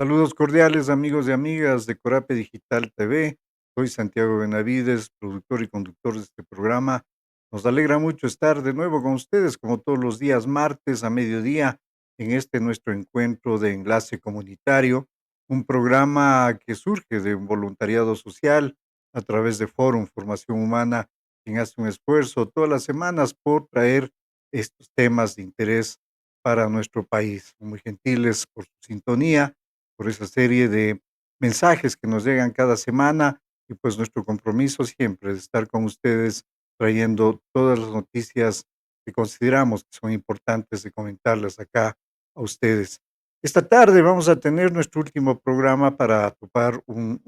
Saludos cordiales amigos y amigas de Corape Digital TV. Soy Santiago Benavides, productor y conductor de este programa. Nos alegra mucho estar de nuevo con ustedes, como todos los días martes a mediodía, en este nuestro encuentro de enlace comunitario, un programa que surge de un voluntariado social a través de Fórum Formación Humana, quien hace un esfuerzo todas las semanas por traer estos temas de interés para nuestro país. Muy gentiles por su sintonía, por esa serie de mensajes que nos llegan cada semana y pues nuestro compromiso siempre es estar con ustedes trayendo todas las noticias que consideramos que son importantes de comentarles acá a ustedes. Esta tarde vamos a tener nuestro último programa para topar un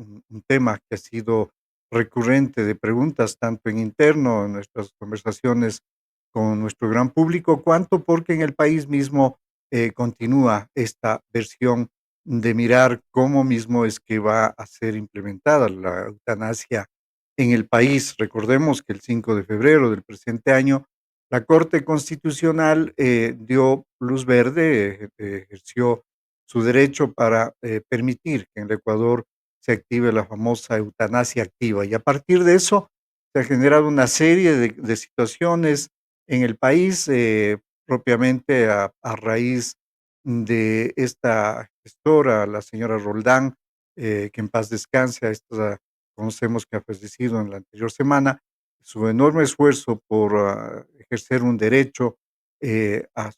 tema que ha sido recurrente de preguntas tanto en interno, en nuestras conversaciones con nuestro gran público, cuanto porque en el país mismo continúa esta versión de mirar cómo mismo es que va a ser implementada la eutanasia en el país. Recordemos que el 5 de febrero del presente año, la Corte Constitucional dio luz verde, ejerció su derecho para permitir que en el Ecuador se active la famosa eutanasia activa. Y a partir de eso se ha generado una serie de situaciones en el país, propiamente a raíz de esta gestora, la señora Roldán, que en paz descanse, a esta conocemos que ha fallecido en la anterior semana, su enorme esfuerzo por ejercer un derecho a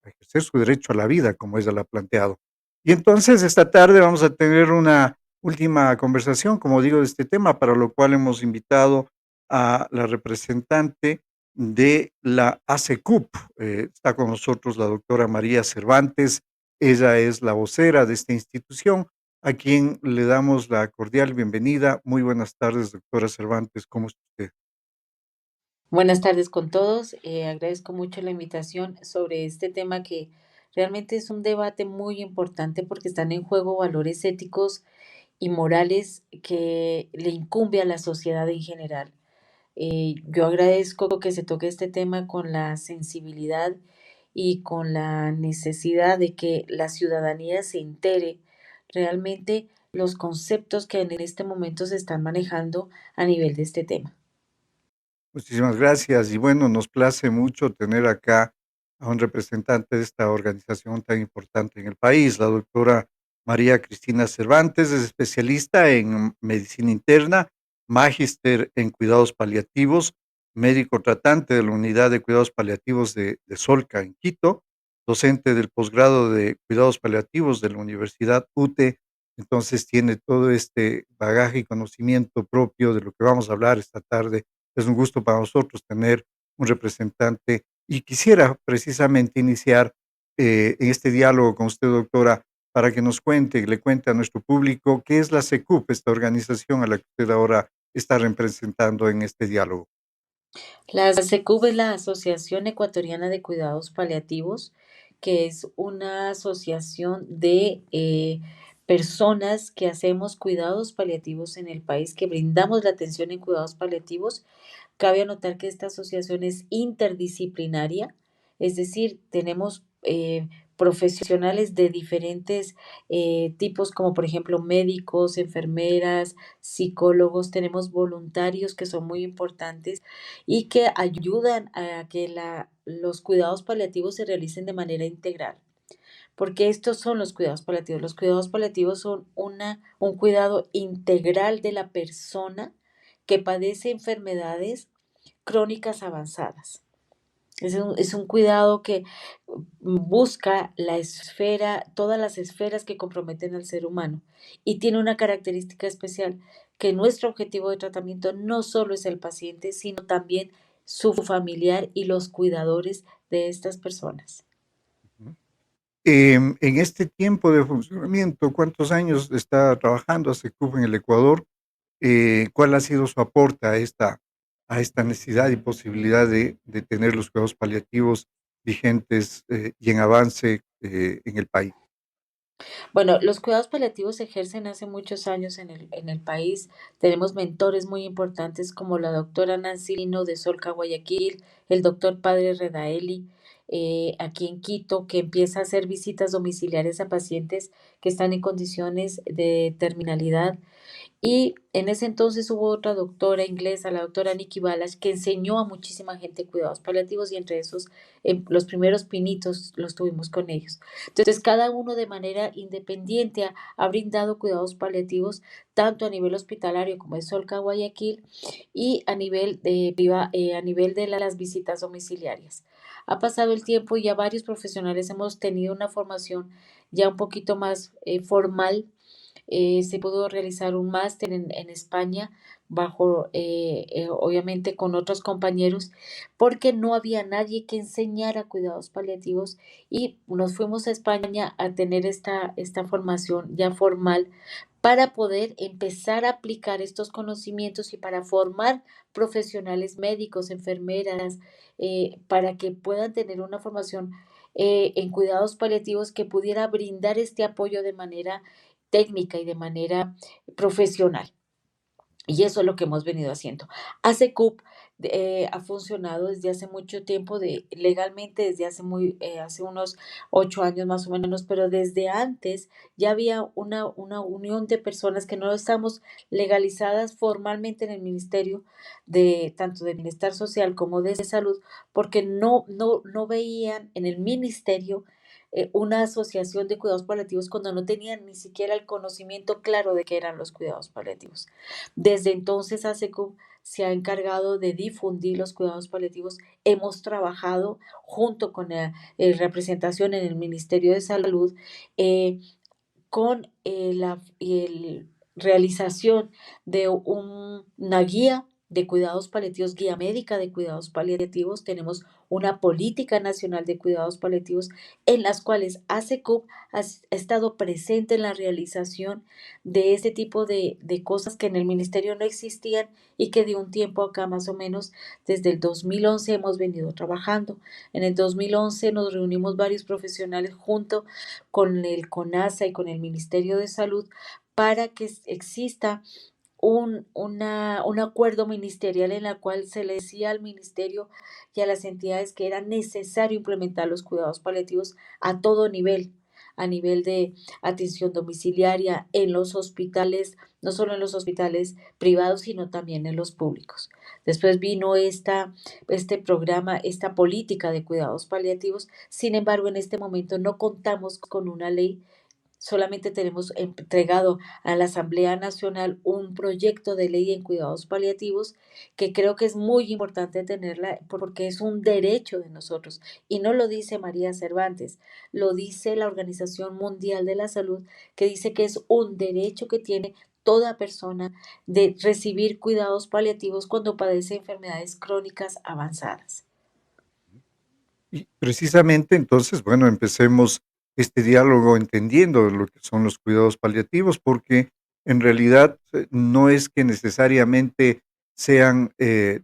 ejercer su derecho a la vida, como ella lo ha planteado. Y entonces esta tarde vamos a tener una última conversación, como digo, de este tema, para lo cual hemos invitado a la representante de la ASECUP. Está con nosotros la doctora María Cervantes. Ella es la vocera de esta institución, a quien le damos la cordial bienvenida. Muy buenas tardes, doctora Cervantes. ¿Cómo está usted? Buenas tardes con todos. Agradezco mucho la invitación sobre este tema que realmente es un debate muy importante porque están en juego valores éticos y morales que le incumbe a la sociedad en general. Yo agradezco que se toque este tema con la sensibilidad y con la necesidad de que la ciudadanía se entere realmente los conceptos que en este momento se están manejando a nivel de este tema. Muchísimas gracias. Y bueno, nos place mucho tener acá a un representante de esta organización tan importante en el país, la doctora María Cristina Cervantes, es especialista en medicina interna, magíster en cuidados paliativos, médico tratante de la unidad de cuidados paliativos de Solca en Quito, docente del posgrado de cuidados paliativos de la Universidad UTE. Entonces tiene todo este bagaje y conocimiento propio de lo que vamos a hablar esta tarde. Es un gusto para nosotros tener un representante y quisiera precisamente iniciar en este diálogo con usted, doctora, para que nos cuente y le cuente a nuestro público qué es la SECUP, esta organización a la que usted ahora está representando en este diálogo. La SECUB es la Asociación Ecuatoriana de Cuidados Paliativos, que es una asociación de personas que hacemos cuidados paliativos en el país, que brindamos la atención en cuidados paliativos. Cabe anotar que esta asociación es interdisciplinaria, es decir, tenemos profesionales de diferentes tipos, como por ejemplo médicos, enfermeras, psicólogos, tenemos voluntarios que son muy importantes y que ayudan a que los cuidados paliativos se realicen de manera integral. Porque estos son los cuidados paliativos. Los cuidados paliativos son un cuidado integral de la persona que padece enfermedades crónicas avanzadas. Es un cuidado que busca la esfera, todas las esferas que comprometen al ser humano y tiene una característica especial, que nuestro objetivo de tratamiento no solo es el paciente, sino también su familiar y los cuidadores de estas personas. Ujú. En este tiempo de funcionamiento, ¿cuántos años está trabajando SECUP en el Ecuador? ¿Cuál ha sido su aporte a esta necesidad y posibilidad de tener los cuidados paliativos vigentes y en avance en el país? Bueno, los cuidados paliativos se ejercen hace muchos años en el país. Tenemos mentores muy importantes como la doctora Nancy Lino de Solca, Guayaquil, el doctor Padre Redaeli. aquí en Quito, que empieza a hacer visitas domiciliarias a pacientes que están en condiciones de terminalidad. Y en ese entonces hubo otra doctora inglesa, la doctora Nikki Balash, que enseñó a muchísima gente cuidados paliativos y entre esos los primeros pinitos los tuvimos con ellos. Entonces, cada uno de manera independiente ha brindado cuidados paliativos tanto a nivel hospitalario como es Solca Guayaquil y a nivel de las visitas domiciliarias. Ha pasado el tiempo y ya varios profesionales hemos tenido una formación ya un poquito más formal. Se pudo realizar un máster en España bajo, obviamente con otros compañeros, porque no había nadie que enseñara cuidados paliativos y nos fuimos a España a tener esta formación ya formal para poder empezar a aplicar estos conocimientos y para formar profesionales médicos, enfermeras, para que puedan tener una formación en cuidados paliativos que pudiera brindar este apoyo de manera técnica y de manera profesional. Y eso es lo que hemos venido haciendo. ASECUP ha funcionado desde hace mucho tiempo, legalmente desde hace unos 8 años más o menos, pero desde antes ya había una unión de personas que no estamos legalizadas formalmente en el Ministerio de tanto de Bienestar Social como de Salud, porque no veían en el ministerio una asociación de cuidados paliativos cuando no tenían ni siquiera el conocimiento claro de qué eran los cuidados paliativos. Desde entonces, ASECUP se ha encargado de difundir los cuidados paliativos. Hemos trabajado junto con la representación en el Ministerio de Salud eh, con realización de una guía de cuidados paliativos, guía médica de cuidados paliativos. Tenemos una política nacional de cuidados paliativos en las cuales ASECUP ha estado presente en la realización de este tipo de cosas que en el ministerio no existían y que de un tiempo acá más o menos desde el 2011 hemos venido trabajando. En el 2011 nos reunimos varios profesionales junto con el CONASA y con el Ministerio de Salud para que exista un acuerdo ministerial en el cual se le decía al ministerio y a las entidades que era necesario implementar los cuidados paliativos a todo nivel, a nivel de atención domiciliaria en los hospitales, no solo en los hospitales privados, sino también en los públicos. Después vino este programa, esta política de cuidados paliativos. Sin embargo, en este momento no contamos con una ley. Solamente tenemos entregado a la Asamblea Nacional un proyecto de ley en cuidados paliativos que creo que es muy importante tenerla porque es un derecho de nosotros. Y no lo dice María Cervantes, lo dice la Organización Mundial de la Salud, que dice que es un derecho que tiene toda persona de recibir cuidados paliativos cuando padece enfermedades crónicas avanzadas. Y precisamente entonces, bueno, empecemos este diálogo entendiendo lo que son los cuidados paliativos, porque en realidad no es que necesariamente sean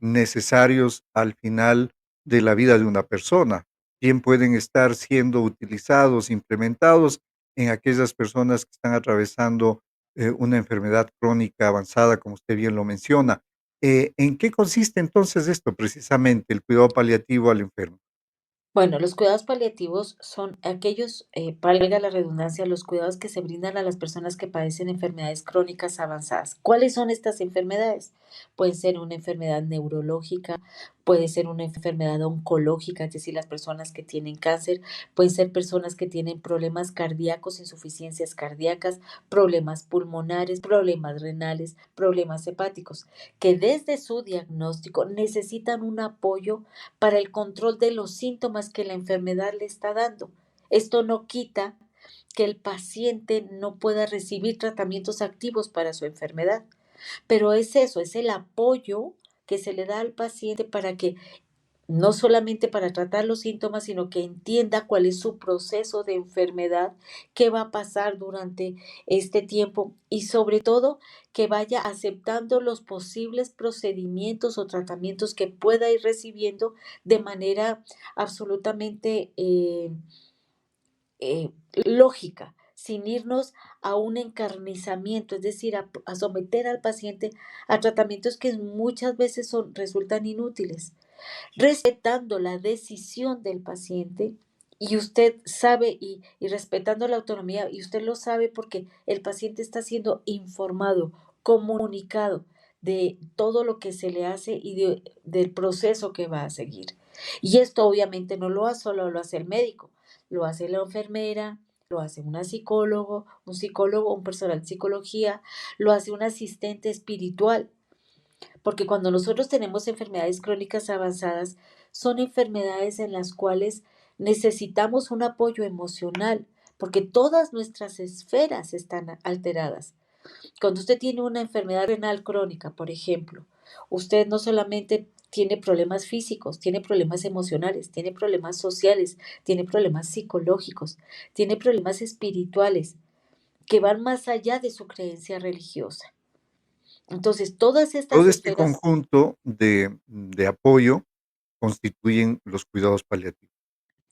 necesarios al final de la vida de una persona, bien pueden estar siendo utilizados, implementados en aquellas personas que están atravesando una enfermedad crónica avanzada, como usted bien lo menciona. ¿En qué consiste entonces esto precisamente, el cuidado paliativo al enfermo? Bueno, los cuidados paliativos son aquellos, valga la redundancia, los cuidados que se brindan a las personas que padecen enfermedades crónicas avanzadas. ¿Cuáles son estas enfermedades? Pueden ser una enfermedad neurológica, puede ser una enfermedad oncológica, es decir, las personas que tienen cáncer, pueden ser personas que tienen problemas cardíacos, insuficiencias cardíacas, problemas pulmonares, problemas renales, problemas hepáticos, que desde su diagnóstico necesitan un apoyo para el control de los síntomas que la enfermedad le está dando. Esto no quita que el paciente no pueda recibir tratamientos activos para su enfermedad, pero es eso, es el apoyo que se le da al paciente para que no solamente para tratar los síntomas, sino que entienda cuál es su proceso de enfermedad, qué va a pasar durante este tiempo y sobre todo que vaya aceptando los posibles procedimientos o tratamientos que pueda ir recibiendo de manera absolutamente lógica, sin irnos a un encarnizamiento, es decir, a someter al paciente a tratamientos que muchas veces resultan inútiles. respetando la decisión del paciente y usted sabe y respetando la autonomía y usted lo sabe porque el paciente está siendo informado, comunicado de todo lo que se le hace y del proceso que va a seguir. Y esto obviamente no lo hace solo lo hace el médico, lo hace la enfermera, lo hace una psicólogo, un personal de psicología, lo hace un asistente espiritual, porque cuando nosotros tenemos enfermedades crónicas avanzadas, son enfermedades en las cuales necesitamos un apoyo emocional, porque todas nuestras esferas están alteradas. Cuando usted tiene una enfermedad renal crónica, por ejemplo, usted no solamente tiene problemas físicos, tiene problemas emocionales, tiene problemas sociales, tiene problemas psicológicos, tiene problemas espirituales que van más allá de su creencia religiosa. Entonces, todas estas Todo este esferas. conjunto de apoyo constituyen los cuidados paliativos.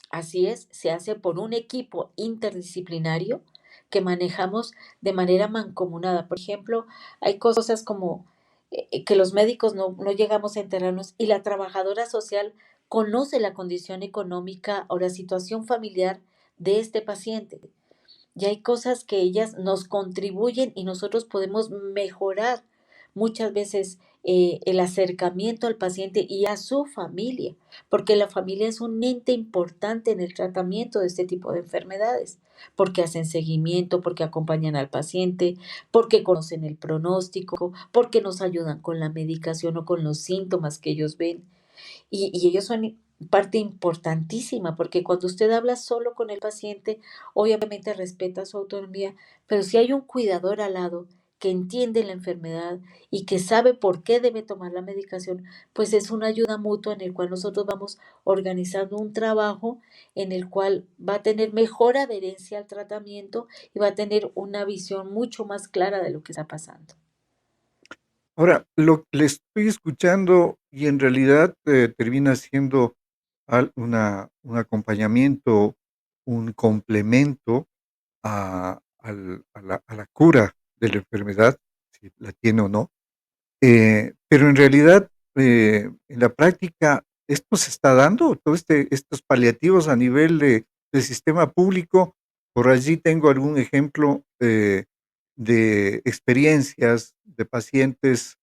Así es, se hace por un equipo interdisciplinario que manejamos de manera mancomunada. Por ejemplo, hay cosas como que los médicos no llegamos a enterarnos y la trabajadora social conoce la condición económica o la situación familiar de este paciente. Y hay cosas que ellas nos contribuyen y nosotros podemos mejorar muchas veces el acercamiento al paciente y a su familia, porque la familia es un ente importante en el tratamiento de este tipo de enfermedades, porque hacen seguimiento, porque acompañan al paciente, porque conocen el pronóstico, porque nos ayudan con la medicación o con los síntomas que ellos ven. Y ellos son parte importantísima, porque cuando usted habla solo con el paciente, obviamente respeta su autonomía, pero si hay un cuidador al lado que entiende la enfermedad y que sabe por qué debe tomar la medicación, pues es una ayuda mutua en el cual nosotros vamos organizando un trabajo en el cual va a tener mejor adherencia al tratamiento y va a tener una visión mucho más clara de lo que está pasando. Ahora, lo que le estoy escuchando y en realidad, termina siendo un acompañamiento, un complemento a la cura de la enfermedad, si la tiene o no. Pero en realidad, en la práctica, ¿esto se está dando? Todo estos paliativos a nivel del sistema público. Por allí tengo algún ejemplo, de experiencias de pacientes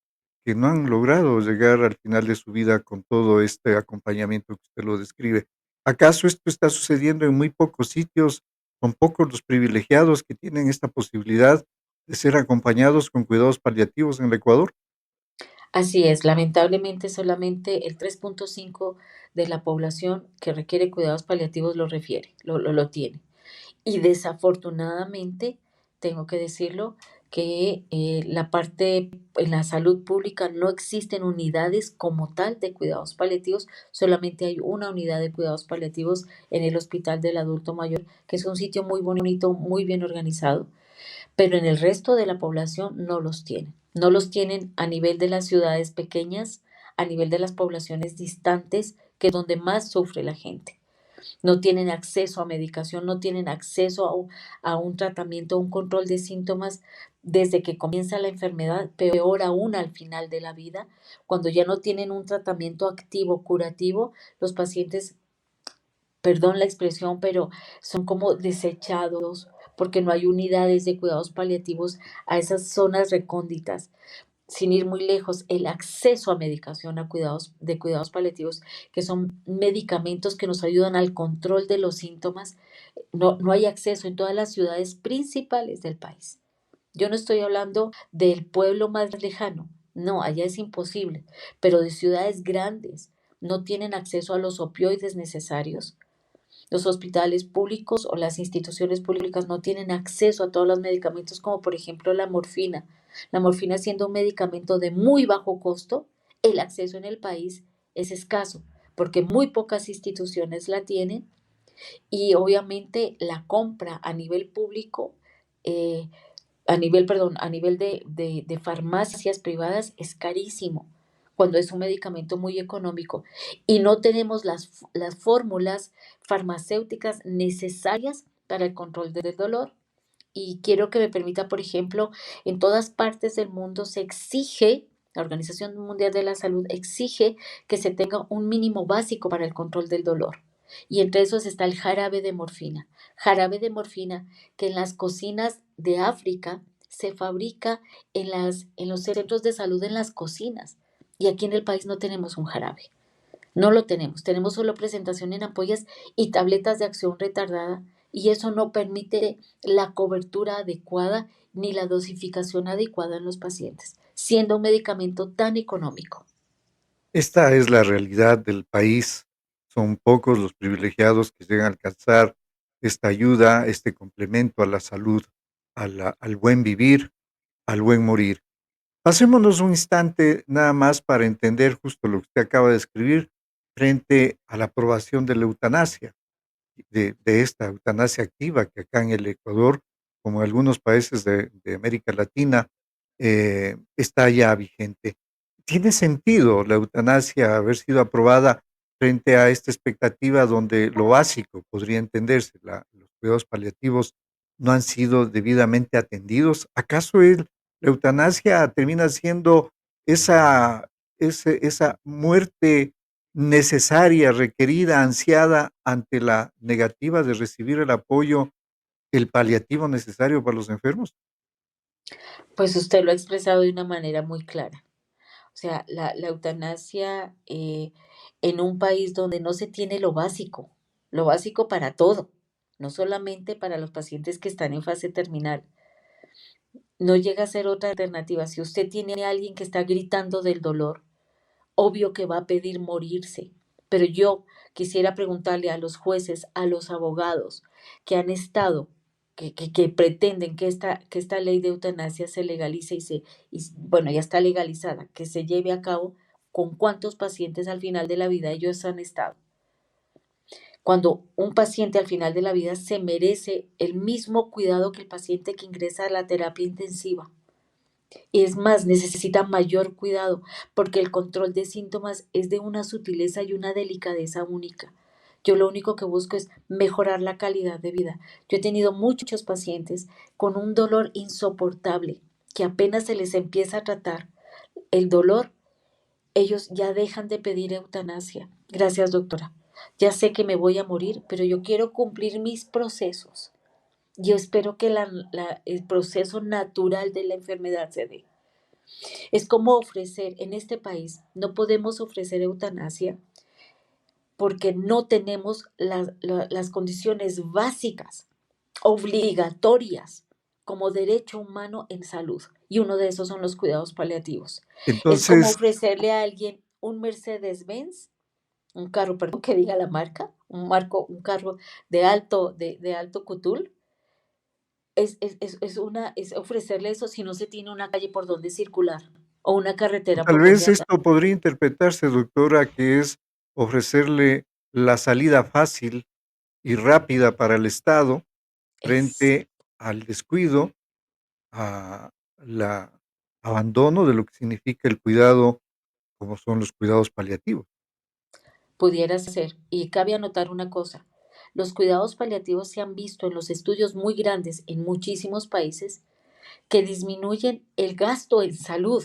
que no han logrado llegar al final de su vida con todo este acompañamiento que usted lo describe. ¿Acaso esto está sucediendo en muy pocos sitios? ¿Son pocos los privilegiados que tienen esta posibilidad de ser acompañados con cuidados paliativos en el Ecuador? Así es, lamentablemente solamente el 3.5 de la población que requiere cuidados paliativos lo refiere, lo tiene. Y desafortunadamente, tengo que decirlo, que la parte en la salud pública no existen unidades como tal de cuidados paliativos, solamente hay una unidad de cuidados paliativos en el Hospital del Adulto Mayor, que es un sitio muy bonito, muy bien organizado, pero en el resto de la población no los tienen. No los tienen a nivel de las ciudades pequeñas, a nivel de las poblaciones distantes, que es donde más sufre la gente. No tienen acceso a medicación, no tienen acceso a un tratamiento, a un control de síntomas desde que comienza la enfermedad, peor aún al final de la vida, cuando ya no tienen un tratamiento activo, curativo, los pacientes, perdón la expresión, pero son como desechados porque no hay unidades de cuidados paliativos a esas zonas recónditas. Sin ir muy lejos, el acceso a medicación, a cuidados paliativos, que son medicamentos que nos ayudan al control de los síntomas, no hay acceso en todas las ciudades principales del país. Yo no estoy hablando del pueblo más lejano, no, allá es imposible, pero de ciudades grandes no tienen acceso a los opioides necesarios. Los hospitales públicos o las instituciones públicas no tienen acceso a todos los medicamentos, como por ejemplo la morfina. La morfina siendo un medicamento de muy bajo costo, el acceso en el país es escaso, porque muy pocas instituciones la tienen y obviamente la compra a nivel público, eh, a nivel de farmacias privadas es carísimo, cuando es un medicamento muy económico y no tenemos las fórmulas farmacéuticas necesarias para el control del dolor. Y quiero que me permita, por ejemplo, en todas partes del mundo se exige La Organización Mundial de la Salud exige que se tenga un mínimo básico para el control del dolor. Y entre esos está el jarabe de morfina. Jarabe de morfina que en las cocinas de África se fabrica en los centros de salud, en las cocinas. Y aquí en el país no tenemos un jarabe. No lo tenemos. Tenemos solo presentación en ampollas y tabletas de acción retardada. Y eso no permite la cobertura adecuada ni la dosificación adecuada en los pacientes, siendo un medicamento tan económico. Esta es la realidad del país. Son pocos los privilegiados que llegan a alcanzar esta ayuda, este complemento a la salud, al buen vivir, al buen morir. Pasémonos un instante nada más para entender justo lo que usted acaba de escribir frente a la aprobación de la eutanasia, de esta eutanasia activa que acá en el Ecuador, como en algunos países de América Latina, está ya vigente. ¿Tiene sentido la eutanasia haber sido aprobada frente a esta expectativa donde lo básico podría entenderse, los cuidados paliativos no han sido debidamente atendidos? ¿Acaso la eutanasia termina siendo esa, esa muerte necesaria, requerida, ansiada ante la negativa de recibir el apoyo, el paliativo necesario para los enfermos? Pues usted lo ha expresado de una manera muy clara. O sea, la eutanasia en un país donde no se tiene lo básico para todo, no solamente para los pacientes que están en fase terminal, no llega a ser otra alternativa. Si usted tiene a alguien que está gritando del dolor, obvio que va a pedir morirse. Pero yo quisiera preguntarle a los jueces, a los abogados que han estado, que pretenden que esta ley de eutanasia se legalice bueno, ya está legalizada, que se lleve a cabo, con cuántos pacientes al final de la vida ellos han estado. Cuando un paciente al final de la vida se merece el mismo cuidado que el paciente que ingresa a la terapia intensiva. Es más, necesita mayor cuidado porque el control de síntomas es de una sutileza y una delicadeza única. Yo lo único que busco es mejorar la calidad de vida. Yo he tenido muchos pacientes con un dolor insoportable que apenas se les empieza a tratar el dolor, ellos ya dejan de pedir eutanasia. Gracias, doctora. Ya sé que me voy a morir, pero yo quiero cumplir mis procesos. Yo espero que el proceso natural de la enfermedad se dé. Es como ofrecer, en este país, no podemos ofrecer eutanasia porque no tenemos las condiciones básicas, obligatorias, como derecho humano en salud. Y uno de esos son los cuidados paliativos. Es como Entonces, ofrecerle a alguien un Mercedes-Benz, un carro, perdón, que diga la marca, un carro de alto cutul. Es ofrecerle eso si no se tiene una calle por donde circular o una carretera tal por donde vez andar. esto podría interpretarse, doctora, que es ofrecerle la salida fácil y rápida para el Estado Es, frente al descuido, a la abandono de lo que significa el cuidado, como son los cuidados paliativos. pudiera ser. Y cabe anotar una cosa. Los cuidados paliativos se han visto en los estudios muy grandes en muchísimos países que disminuyen el gasto en salud.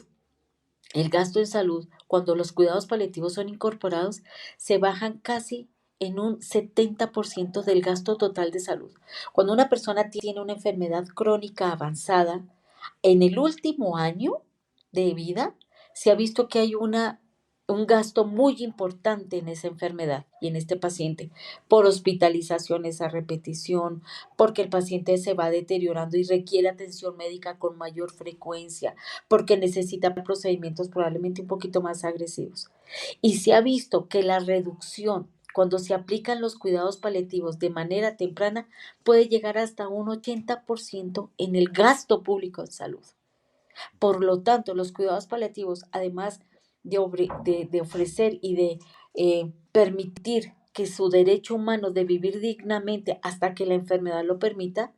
El gasto en salud, cuando los cuidados paliativos son incorporados, se bajan casi en un 70% del gasto total de salud. Cuando una persona tiene una enfermedad crónica avanzada, en el último año de vida se ha visto que hay un gasto muy importante en esa enfermedad y en este paciente por hospitalizaciones a repetición, porque el paciente se va deteriorando y requiere atención médica con mayor frecuencia, porque necesita procedimientos probablemente un poquito más agresivos. Y se ha visto que la reducción, cuando se aplican los cuidados paliativos de manera temprana, puede llegar hasta un 80% en el gasto público en salud. Por lo tanto, los cuidados paliativos, además de ofrecer y de permitir que su derecho humano de vivir dignamente hasta que la enfermedad lo permita,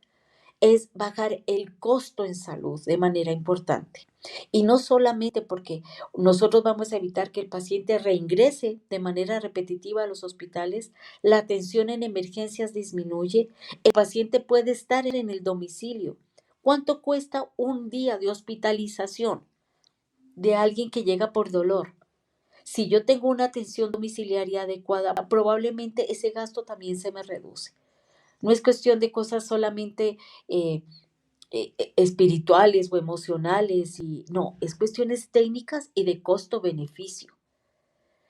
es bajar el costo en salud de manera importante. Y no solamente porque nosotros vamos a evitar que el paciente reingrese de manera repetitiva a los hospitales, la atención en emergencias disminuye, el paciente puede estar en el domicilio. ¿Cuánto cuesta un día de hospitalización? de alguien que llega por dolor. Si yo tengo una atención domiciliaria adecuada, probablemente ese gasto también se me reduce. No es cuestión de cosas solamente eh, espirituales o emocionales, y no, es cuestiones técnicas y de costo-beneficio.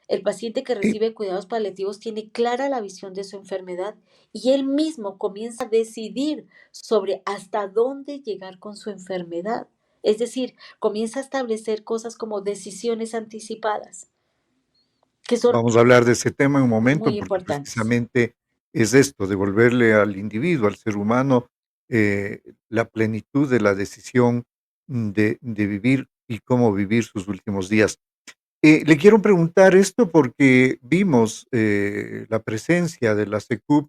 El paciente que Y recibe cuidados paliativos tiene clara la visión de su enfermedad y él mismo comienza a decidir sobre hasta dónde llegar con su enfermedad. Es decir, comienza a establecer cosas como decisiones anticipadas, que son vamos a hablar de ese tema en un momento, muy porque importantes. precisamente es esto, devolverle al individuo, al ser humano, la plenitud de la decisión de vivir y cómo vivir sus últimos días. Le quiero preguntar esto porque vimos la presencia de la SECUP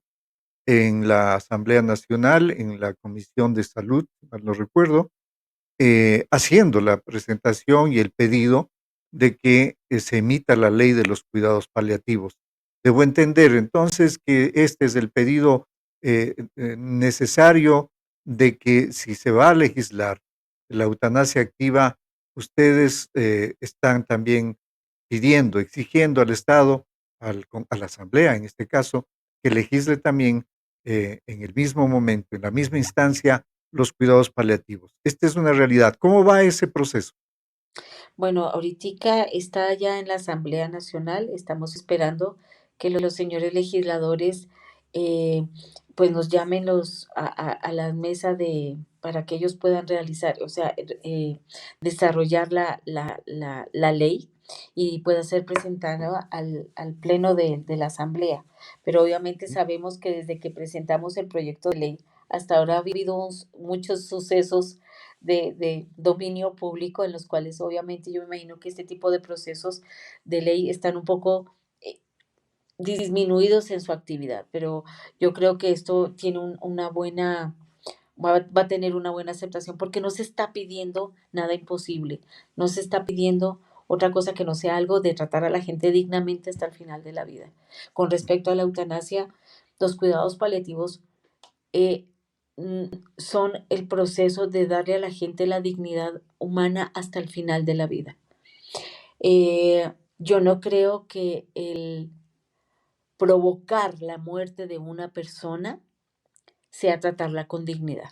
en la Asamblea Nacional, en la Comisión de Salud, si mal no recuerdo, haciendo la presentación y el pedido de que se emita la ley de los cuidados paliativos. Debo entender entonces que este es el pedido necesario de que si se va a legislar la eutanasia activa, ustedes están también pidiendo, exigiendo al Estado, a la Asamblea en este caso, que legisle también en el mismo momento, en la misma instancia, los cuidados paliativos. Esta es una realidad. ¿Cómo va ese proceso? Bueno, ahoritica está ya en la Asamblea Nacional, estamos esperando que los señores legisladores eh, pues nos llamen a la mesa para que ellos puedan realizar, o sea, desarrollar la ley y pueda ser presentada al pleno de la Asamblea. Pero obviamente sabemos que desde que presentamos el proyecto de ley hasta ahora ha habido muchos sucesos de dominio público, en los cuales obviamente yo me imagino que este tipo de procesos de ley están un poco disminuidos en su actividad, pero yo creo que esto tiene una buena, va a tener una buena aceptación porque no se está pidiendo nada imposible, no se está pidiendo otra cosa que no sea algo de tratar a la gente dignamente hasta el final de la vida. Con respecto a la eutanasia, los cuidados paliativos eh, mm, son el proceso de darle a la gente la dignidad humana hasta el final de la vida. Yo no creo que el provocar la muerte de una persona sea tratarla con dignidad,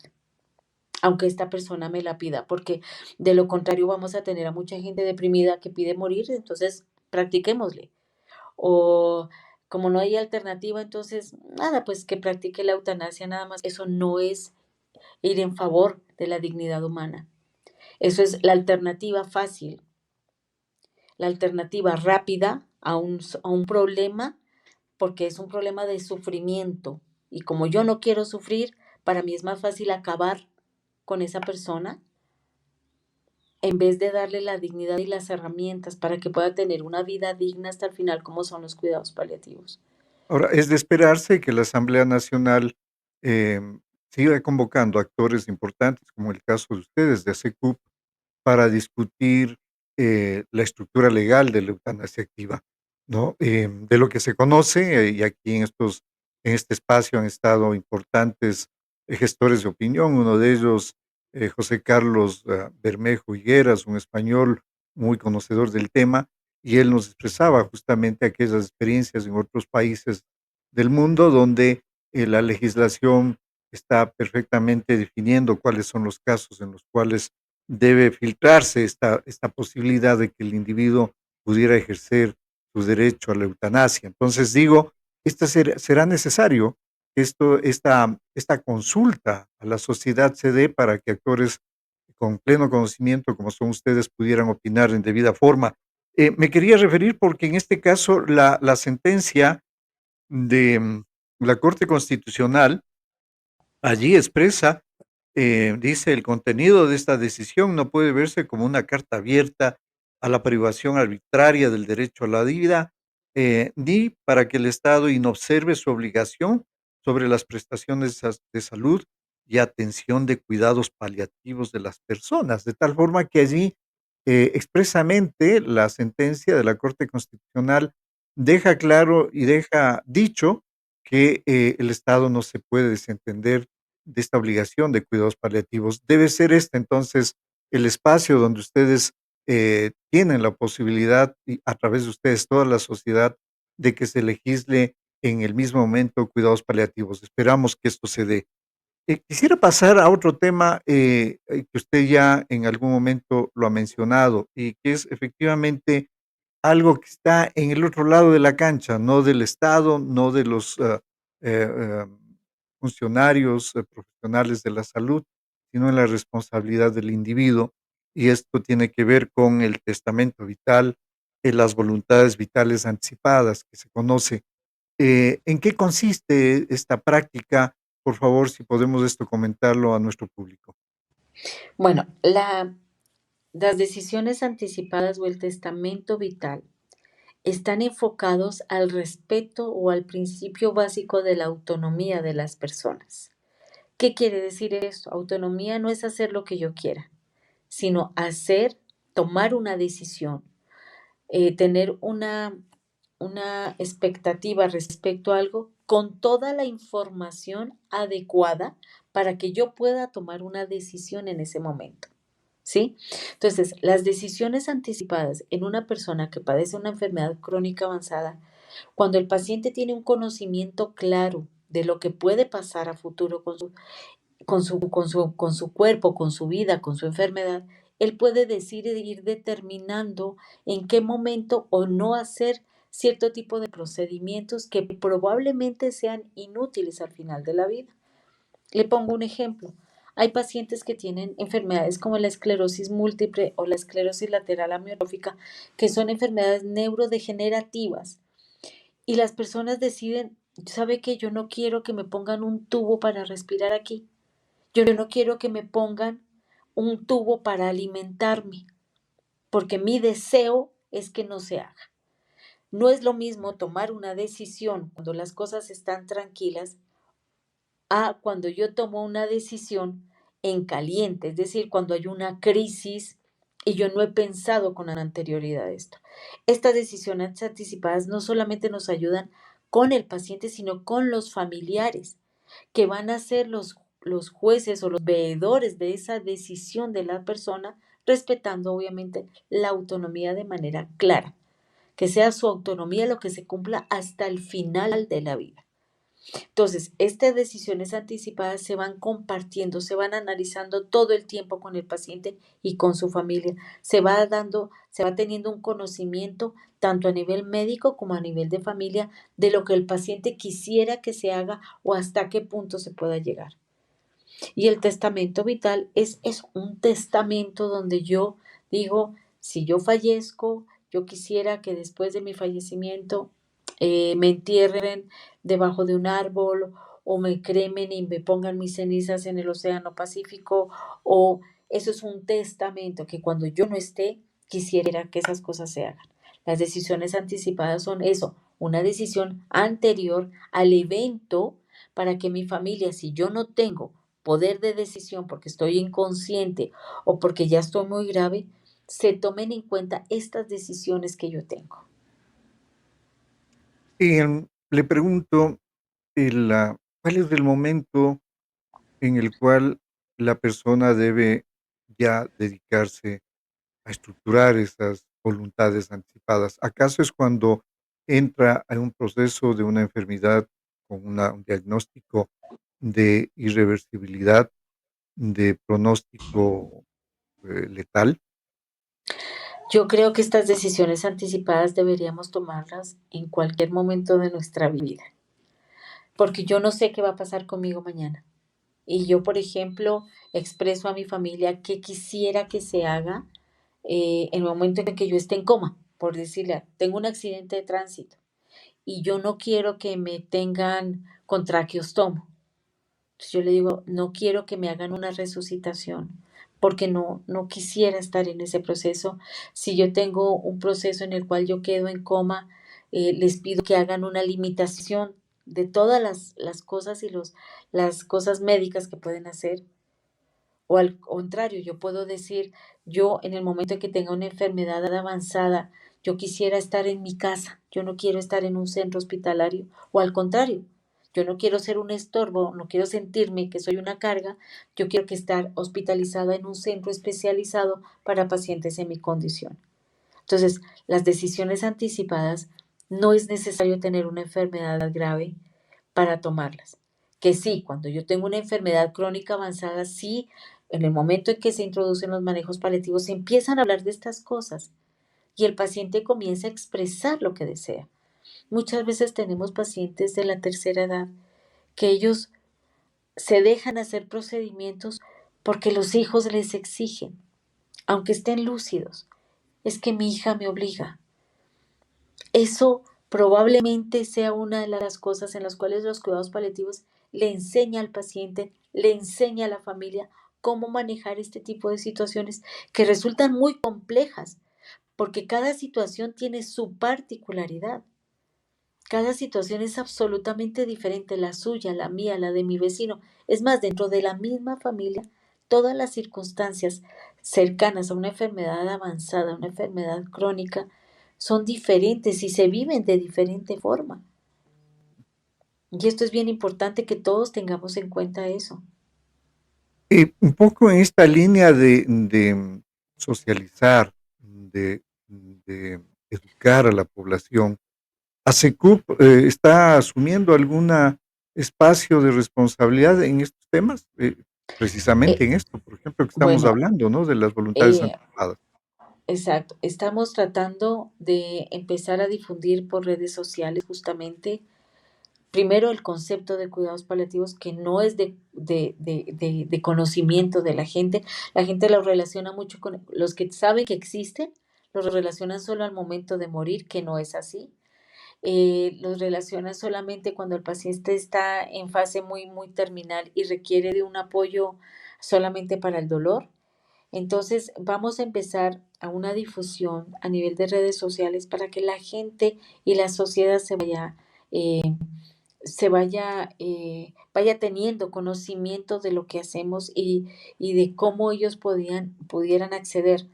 aunque esta persona me la pida, porque de lo contrario vamos a tener a mucha gente deprimida que pide morir, entonces practiquémosle. O como no hay alternativa, entonces nada, pues que practique la eutanasia nada más. Eso no es ir en favor de la dignidad humana. Eso es la alternativa fácil, la alternativa rápida a un problema, porque es un problema de sufrimiento. Y como yo no quiero sufrir, para mí es más fácil acabar con esa persona en vez de darle la dignidad y las herramientas para que pueda tener una vida digna hasta el final, como son los cuidados paliativos. Ahora, es de esperarse que la Asamblea Nacional siga convocando actores importantes, como el caso de ustedes, de ASECUP, para discutir la estructura legal de la eutanasia activa, ¿no? De lo que se conoce, y aquí en este espacio han estado importantes gestores de opinión, uno de ellos, José Carlos Bermejo Higueras, un español muy conocedor del tema, y él nos expresaba justamente aquellas experiencias en otros países del mundo donde la legislación está perfectamente definiendo cuáles son los casos en los cuales debe filtrarse esta posibilidad de que el individuo pudiera ejercer su derecho a la eutanasia. Entonces digo, será necesario que esta consulta a la sociedad se dé para que actores con pleno conocimiento, como son ustedes, pudieran opinar en debida forma. Me quería referir porque en este caso la sentencia de la Corte Constitucional allí expresa, dice: "El contenido de esta decisión no puede verse como una carta abierta a la privación arbitraria del derecho a la vida, ni para que el Estado inobserve su obligación sobre las prestaciones de salud y atención de cuidados paliativos de las personas", de tal forma que allí, expresamente la sentencia de la Corte Constitucional deja claro y deja dicho que, el Estado no se puede desentender de esta obligación de cuidados paliativos. Debe ser este entonces el espacio donde ustedes tienen la posibilidad, y a través de ustedes, toda la sociedad, de que se legisle en el mismo momento cuidados paliativos. Esperamos que esto se dé. Quisiera pasar a otro tema, que usted ya en algún momento lo ha mencionado, y que es efectivamente algo que está en el otro lado de la cancha, no del Estado, no de los, funcionarios, profesionales de la salud, sino en la responsabilidad del individuo. Y esto tiene que ver con el testamento vital, las voluntades vitales anticipadas, que se conoce. ¿En qué consiste esta práctica? Por favor, si podemos esto comentarlo a nuestro público. Bueno, las decisiones anticipadas o el testamento vital están enfocados al respeto o al principio básico de la autonomía de las personas. ¿Qué quiere decir esto? Autonomía no es hacer lo que yo quiera, sino tomar una decisión, tener una expectativa respecto a algo con toda la información adecuada para que yo pueda tomar una decisión en ese momento. ¿Sí? Entonces, las decisiones anticipadas en una persona que padece una enfermedad crónica avanzada, cuando el paciente tiene un conocimiento claro de lo que puede pasar a futuro con su cuerpo, con su vida, con su enfermedad, él puede decir e ir determinando en qué momento o no hacer cierto tipo de procedimientos que probablemente sean inútiles al final de la vida. Le pongo un ejemplo. Hay pacientes que tienen enfermedades como la esclerosis múltiple o la esclerosis lateral amiotrófica, que son enfermedades neurodegenerativas. Y las personas deciden, ¿sabe qué? Yo no quiero que me pongan un tubo para respirar aquí. Yo no quiero que me pongan un tubo para alimentarme, porque mi deseo es que no se haga. No es lo mismo tomar una decisión cuando las cosas están tranquilas a cuando yo tomo una decisión en caliente, es decir, cuando hay una crisis y yo no he pensado con anterioridad esto. Estas decisiones anticipadas no solamente nos ayudan con el paciente, sino con los familiares, que van a ser los jueces o los veedores de esa decisión de la persona, respetando obviamente la autonomía de manera clara, que sea su autonomía lo que se cumpla hasta el final de la vida. Entonces, estas decisiones anticipadas se van compartiendo, se van analizando todo el tiempo con el paciente y con su familia. Se va teniendo un conocimiento tanto a nivel médico como a nivel de familia de lo que el paciente quisiera que se haga o hasta qué punto se pueda llegar. Y el testamento vital es un testamento donde yo digo, si yo fallezco, yo quisiera que después de mi fallecimiento me entierren debajo de un árbol o me cremen y me pongan mis cenizas en el Océano Pacífico, o eso es un testamento que cuando yo no esté, quisiera que esas cosas se hagan. Las decisiones anticipadas son eso, una decisión anterior al evento para que mi familia, si yo no tengo poder de decisión porque estoy inconsciente o porque ya estoy muy grave, se tomen en cuenta estas decisiones que yo tengo. Le pregunto, ¿cuál es el momento en el cual la persona debe ya dedicarse a estructurar esas voluntades anticipadas? ¿Acaso es cuando entra a un proceso de una enfermedad con un diagnóstico de irreversibilidad, de pronóstico, letal? Yo creo que estas decisiones anticipadas deberíamos tomarlas en cualquier momento de nuestra vida, porque yo no sé qué va a pasar conmigo mañana. Y yo, por ejemplo, expreso a mi familia que quisiera que se haga en el momento en que yo esté en coma, por decirle, tengo un accidente de tránsito y yo no quiero que me tengan con traqueostomo. Entonces yo le digo, no quiero que me hagan una resucitación, porque no quisiera estar en ese proceso. Si yo tengo un proceso en el cual yo quedo en coma, les pido que hagan una limitación de todas las cosas y las cosas médicas que pueden hacer. O al contrario, yo puedo decir, yo en el momento en que tenga una enfermedad avanzada, yo quisiera estar en mi casa, yo no quiero estar en un centro hospitalario. O al contrario, Yo no quiero ser un estorbo, no quiero sentirme que soy una carga, yo quiero que estar hospitalizada en un centro especializado para pacientes en mi condición. Entonces, las decisiones anticipadas no es necesario tener una enfermedad grave para tomarlas. Que sí, cuando yo tengo una enfermedad crónica avanzada, sí, en el momento en que se introducen los manejos paliativos, se empiezan a hablar de estas cosas y el paciente comienza a expresar lo que desea. Muchas veces tenemos pacientes de la tercera edad que ellos se dejan hacer procedimientos porque los hijos les exigen, aunque estén lúcidos. Es que mi hija me obliga. Eso probablemente sea una de las cosas en las cuales los cuidados paliativos le enseña al paciente, le enseña a la familia cómo manejar este tipo de situaciones que resultan muy complejas, porque cada situación tiene su particularidad. Cada situación es absolutamente diferente, la suya, la mía, la de mi vecino. Es más, dentro de la misma familia, todas las circunstancias cercanas a una enfermedad avanzada, una enfermedad crónica, son diferentes y se viven de diferente forma. Y esto es bien importante que todos tengamos en cuenta eso. Un poco en esta línea de socializar, de educar a la población, ¿ASECUP está asumiendo algún espacio de responsabilidad en estos temas? Precisamente Eh, en esto, por ejemplo, que estamos bueno, hablando, ¿no? De las voluntades eh, anticipadas. exacto. Estamos tratando de empezar a difundir por redes sociales justamente primero el concepto de cuidados paliativos que no es de conocimiento de la gente lo relaciona mucho con los que saben que existen, los relacionan solo al momento de morir, que no es así. Los relacionan solamente cuando el paciente está en fase muy, muy terminal y requiere de un apoyo solamente para el dolor. Entonces, vamos a empezar a una difusión a nivel de redes sociales para que la gente y la sociedad eh, vaya teniendo conocimiento de lo que hacemos y de cómo ellos pudieran acceder.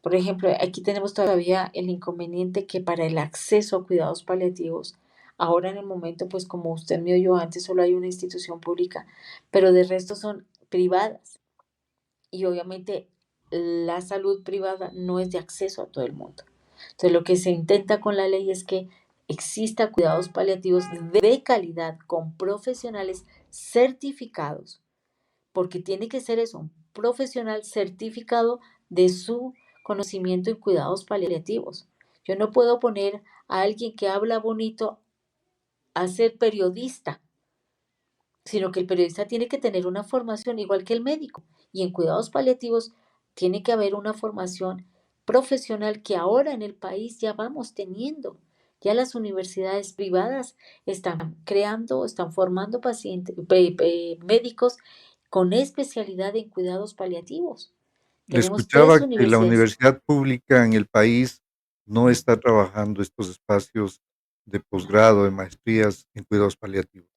Por ejemplo, aquí tenemos todavía el inconveniente que para el acceso a cuidados paliativos, ahora en el momento, pues como usted me oyó antes, solo hay una institución pública, pero de resto son privadas. Y obviamente la salud privada no es de acceso a todo el mundo. Entonces, lo que se intenta con la ley es que exista cuidados paliativos de calidad con profesionales certificados, porque tiene que ser eso, un profesional certificado de su conocimiento en cuidados paliativos. Yo no puedo poner a alguien que habla bonito a ser periodista, sino que el periodista tiene que tener una formación igual que el médico. Y en cuidados paliativos tiene que haber una formación profesional que ahora en el país ya vamos teniendo. Ya las universidades privadas están creando, están formando pacientes, médicos con especialidad en cuidados paliativos. Le Tenemos tres escuchaba que la universidades. universidad pública en el país no Mm, está trabajando estos espacios de posgrado, de maestrías en cuidados paliativos.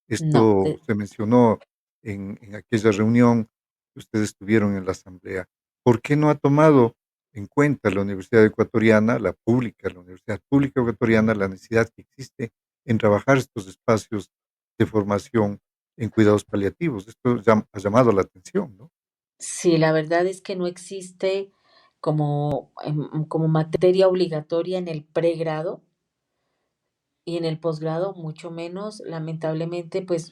No, Esto se mencionó en aquella reunión que ustedes tuvieron en la asamblea. ¿Por qué no ha tomado en cuenta la Universidad Ecuatoriana, la Universidad Pública Ecuatoriana, la necesidad que existe en trabajar estos espacios de formación en cuidados paliativos? Esto ha llamado la atención, ¿no? sí, la verdad es que no existe como materia obligatoria en el pregrado. Y en el posgrado, mucho menos, lamentablemente, pues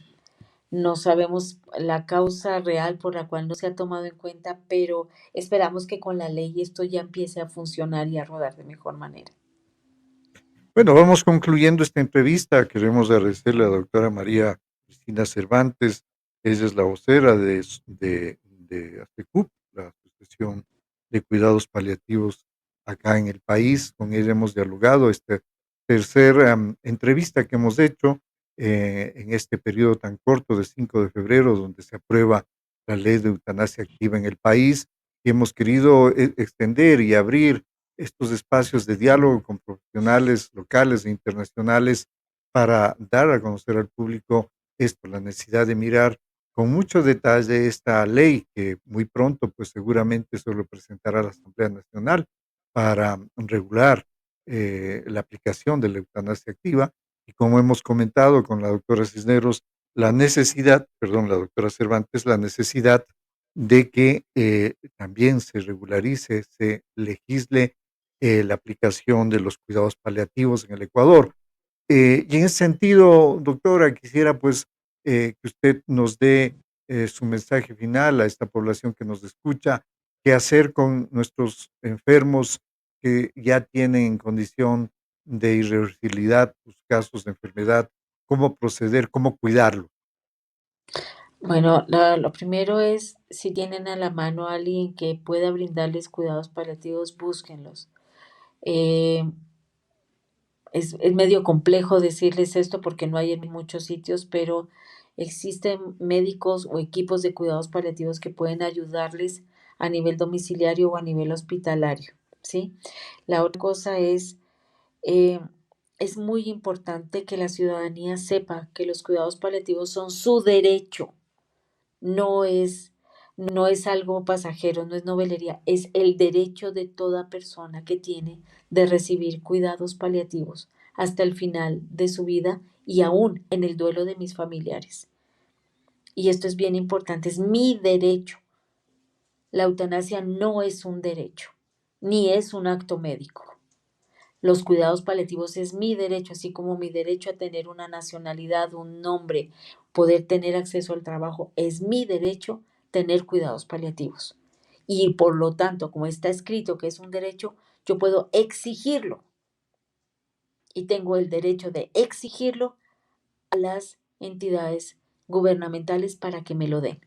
no sabemos la causa real por la cual no se ha tomado en cuenta, pero esperamos que con la ley esto ya empiece a funcionar y a rodar de mejor manera. Bueno, vamos concluyendo esta entrevista. Queremos agradecerle a la doctora María Cristina Cervantes. Ella es la vocera de ASECUP, la Asociación de Cuidados Paliativos acá en el país. Con ella hemos dialogado esta tercera entrevista que hemos hecho en este periodo tan corto de 5 de febrero, donde se aprueba la ley de eutanasia activa en el país. Y hemos querido extender y abrir estos espacios de diálogo con profesionales locales e internacionales para dar a conocer al público esto, la necesidad de mirar con mucho detalle esta ley que muy pronto, pues seguramente se lo presentará a la Asamblea Nacional para regular la aplicación de la eutanasia activa Y como hemos comentado con la doctora Cisneros, la doctora Cervantes, la necesidad de que también se regularice, se legisle la aplicación de los cuidados paliativos en el Ecuador. Y en ese sentido, doctora, quisiera pues que usted nos dé su mensaje final a esta población que nos escucha, qué hacer con nuestros enfermos que ya tienen condición de irreversibilidad, sus casos de enfermedad, cómo proceder, cómo cuidarlo. Bueno, lo primero es, si tienen a la mano a alguien que pueda brindarles cuidados paliativos, búsquenlos. Eh, es medio complejo decirles esto porque no hay en muchos sitios, pero existen médicos o equipos de cuidados paliativos que pueden ayudarles a nivel domiciliario o a nivel hospitalario, ¿sí? La otra cosa eh, es muy importante que la ciudadanía sepa que los cuidados paliativos son su derecho, no es, no es algo pasajero, no es novelería, es el derecho de toda persona que tiene de recibir cuidados paliativos hasta el final de su vida y aún en el duelo de mis familiares. Y esto es bien importante, es mi derecho. La eutanasia no es un derecho, ni es un acto médico. Los cuidados paliativos es mi derecho, así como mi derecho a tener una nacionalidad, un nombre, poder tener acceso al trabajo, es mi derecho tener cuidados paliativos. Y por lo tanto, como está escrito que es un derecho, yo puedo exigirlo y tengo el derecho de exigirlo a las entidades gubernamentales para que me lo den.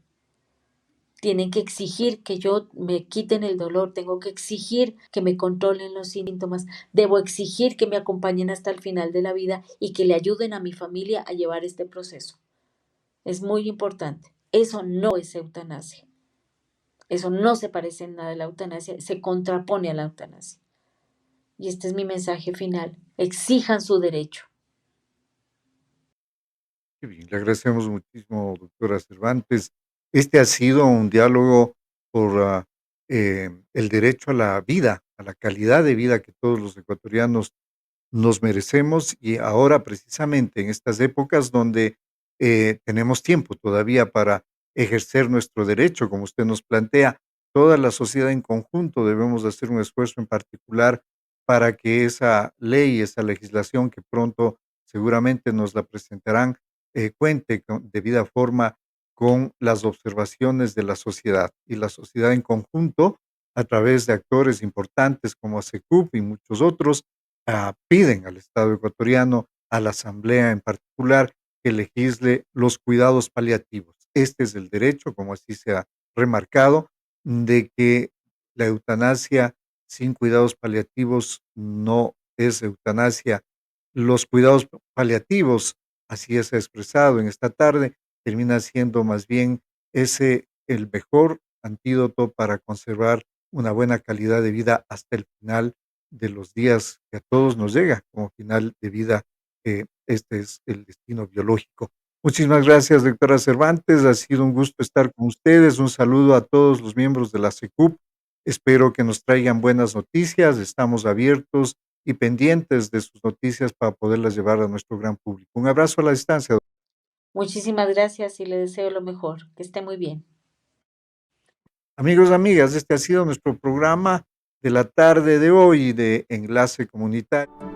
Tienen que exigir que yo me quiten el dolor, tengo que exigir que me controlen los síntomas, debo exigir que me acompañen hasta el final de la vida y que le ayuden a mi familia a llevar este proceso. Es muy importante. Eso no es eutanasia. Eso no se parece en nada a la eutanasia, se contrapone a la eutanasia. Y este es mi mensaje final. Exijan su derecho. Qué bien, le agradecemos muchísimo, doctora Cervantes. Este ha sido un diálogo por el derecho a la vida, a la calidad de vida que todos los ecuatorianos nos merecemos y ahora precisamente en estas épocas donde tenemos tiempo todavía para ejercer nuestro derecho, como usted nos plantea, toda la sociedad en conjunto debemos hacer un esfuerzo en particular para que esa ley, esa legislación que pronto seguramente nos la presentarán, cuente con debida forma con las observaciones de la sociedad y la sociedad en conjunto a través de actores importantes como ASECUP y muchos otros piden al Estado ecuatoriano, a la Asamblea en particular, que legisle los cuidados paliativos. Este es el derecho, como así se ha remarcado, de que la eutanasia sin cuidados paliativos no es eutanasia. Los cuidados paliativos, así es expresado en esta tarde, termina siendo más bien ese el mejor antídoto para conservar una buena calidad de vida hasta el final de los días que a todos nos llega como final de vida, este es el destino biológico. Muchísimas gracias, doctora Cervantes. Ha sido un gusto estar con ustedes. Un saludo a todos los miembros de la SECUP. Espero que nos traigan buenas noticias. Estamos abiertos y pendientes de sus noticias para poderlas llevar a nuestro gran público. Un abrazo a la distancia. Muchísimas gracias y le deseo lo mejor. Que esté muy bien. Amigos, amigas, este ha sido nuestro programa de la tarde de hoy de Enlace Comunitario.